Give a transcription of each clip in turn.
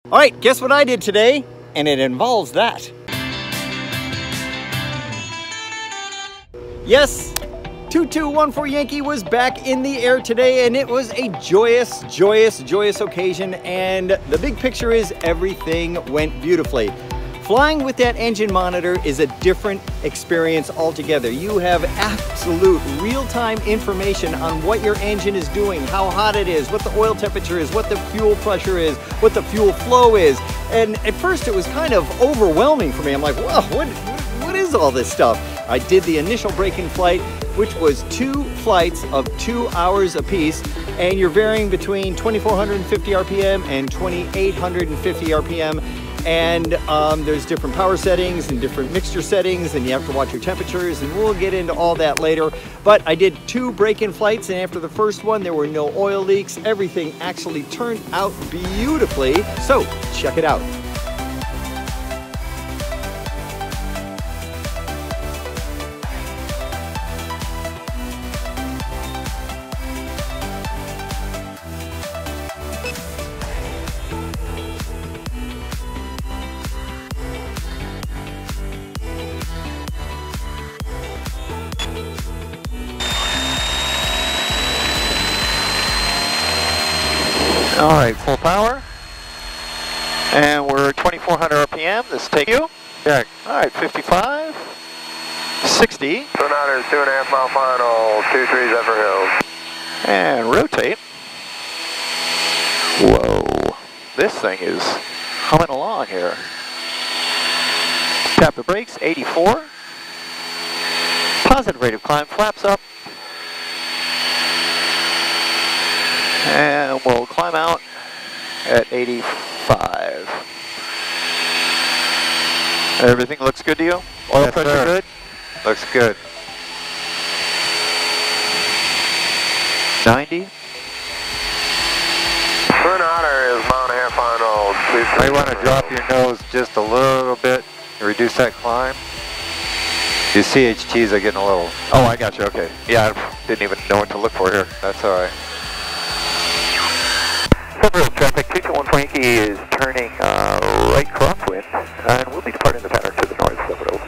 All right, guess what I did today? And it involves that. Yes, 2214 Yankee was back in the air today, and it was a joyous, joyous, joyous occasion. And the big picture is everything went beautifully. Flying with that engine monitor is a different experience altogether. You have absolute real-time information on what your engine is doing, how hot it is, what the oil temperature is, what the fuel pressure is, what the fuel flow is. And at first it was kind of overwhelming for me. I'm like, whoa, what is all this stuff? I did the initial break-in flight, which was 2 flights of 2 hours apiece, and you're varying between 2,450 RPM and 2,850 RPM. And there's different power settings and different mixture settings, and you have to watch your temperatures, and we'll get into all that later. But I did 2 break-in flights, and after the first one, there were no oil leaks. Everything actually turned out beautifully. So check it out. All right, full power, and we're 2,400 RPM. This take you. Check. All right, 55, 60. 200, 2.5 mile final, 23 Zephyr Hills. And rotate. Whoa, this thing is humming along here. Tap the brakes, 84. Positive rate of climb, flaps up. And we'll climb out at 85. Everything looks good to you? Oil pressure good? Looks good. 90. Twin Otter is mile and a half final. You might want to drop your nose just a little bit and reduce that climb. Your CHTs are getting a little... Oh, I got you, okay. Yeah, I didn't even know what to look for here. That's all right. Several traffic, 2214 Yankee is turning right crosswind, and we'll be departing the pattern to the north. Over.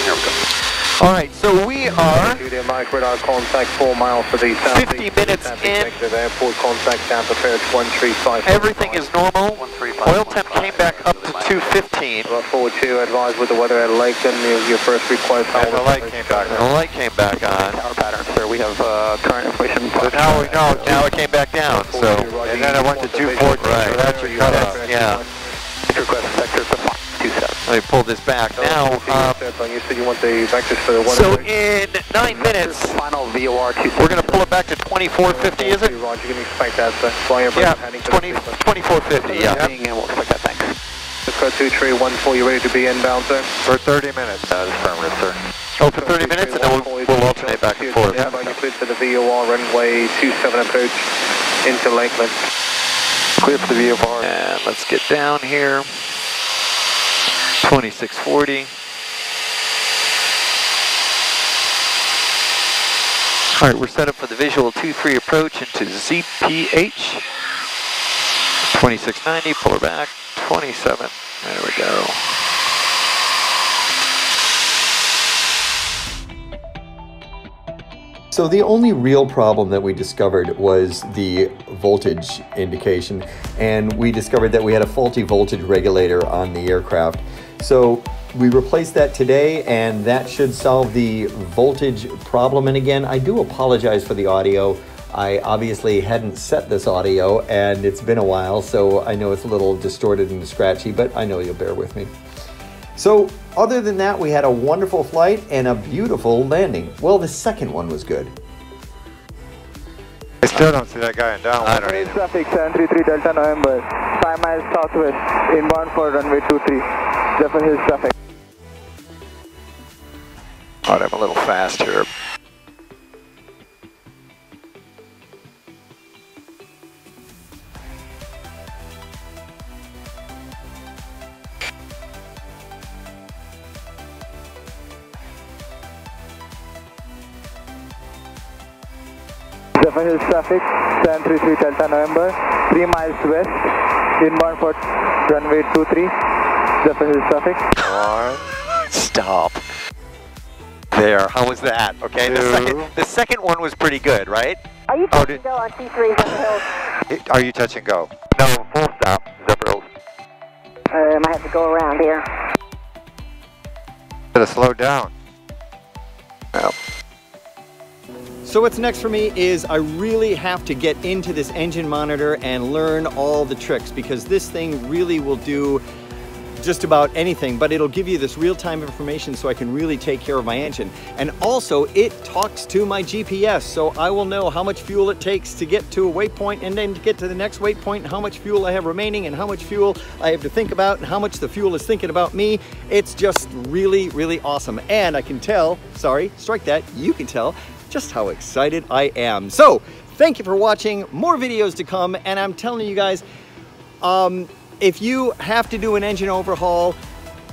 Here we go. All right, so we are 50 minutes in. Airport contact Tampa Ferris 135. Everything is normal. Oil temp came back up to 215. 42, advised with the weather at Lycoming, your first request. And the light came back. The light came back on. Power pattern, sir. We have current information. So now we know. Now it came back down. So and then it went to 214. Right. So that's your cutoff. Yeah. Request sector to 27. Let me pull this back now. You said you want the vectors for the So in 9 minutes, final VOR 27. we're going to pull it back to 2450, is it? Roger, you can expect that, sir. Yeah, 2450, yeah. And we'll expect that, thanks. Cisco 2314, you ready to be inbound, sir? For 30 minutes. That is affirmative, sir. Oh, for 30 minutes, and then we'll alternate back and forth. Yeah, you cleared for the VOR, runway 27 approach into Lakeland. Clear for the VOR. And let's get down here. 2640. All right, we're set up for the visual 2-3 approach into ZPH. 2690, pull her back. 27, there we go. So the only real problem that we discovered was the voltage indication, and we discovered that we had a faulty voltage regulator on the aircraft. So we replaced that today, and that should solve the voltage problem. And again, I do apologize for the audio. I obviously hadn't set this audio, and it's been a while, so I know it's a little distorted and scratchy, but I know you'll bear with me. So other than that, we had a wonderful flight and a beautiful landing. Well, the second one was good. I still don't see that guy in downwind. I don't either. Traffic 733 Delta November, 5 miles southwest, inbound for runway 23, Zephyr Hills traffic. All right, I'm a little fast here. Zephyr Hills traffic, 733 Delta November, 3 miles west, inbound for runway 23, Zephyr Hills traffic. Stop. There, how was that? Okay, the second one was pretty good, right? Are you touch and go on T3 Zephyr Hills? Are you touch and go? No, full stop, Zephyr Hills. Might have to go around here. Gotta slow down. Well. So what's next for me is I really have to get into this engine monitor and learn all the tricks, because this thing really will do just about anything, but it'll give you this real-time information so I can really take care of my engine. And also it talks to my GPS, so I will know how much fuel it takes to get to a waypoint and then to get to the next waypoint, and how much fuel I have remaining and how much fuel I have to think about and how much the fuel is thinking about me. It's just really, really awesome. And I can tell, sorry, strike that, you can tell just how excited I am. So thank you for watching. More videos to come, and I'm telling you guys, if you have to do an engine overhaul,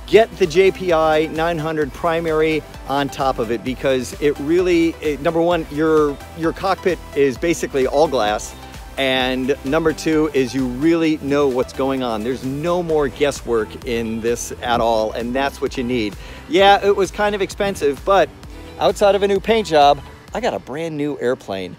get the JPI 900 primary on top of it, because it really, number one, your cockpit is basically all glass, and number two is you really know what's going on. There's no more guesswork in this at all, and that's what you need. Yeah, it was kind of expensive, but outside of a new paint job, I got a brand new airplane.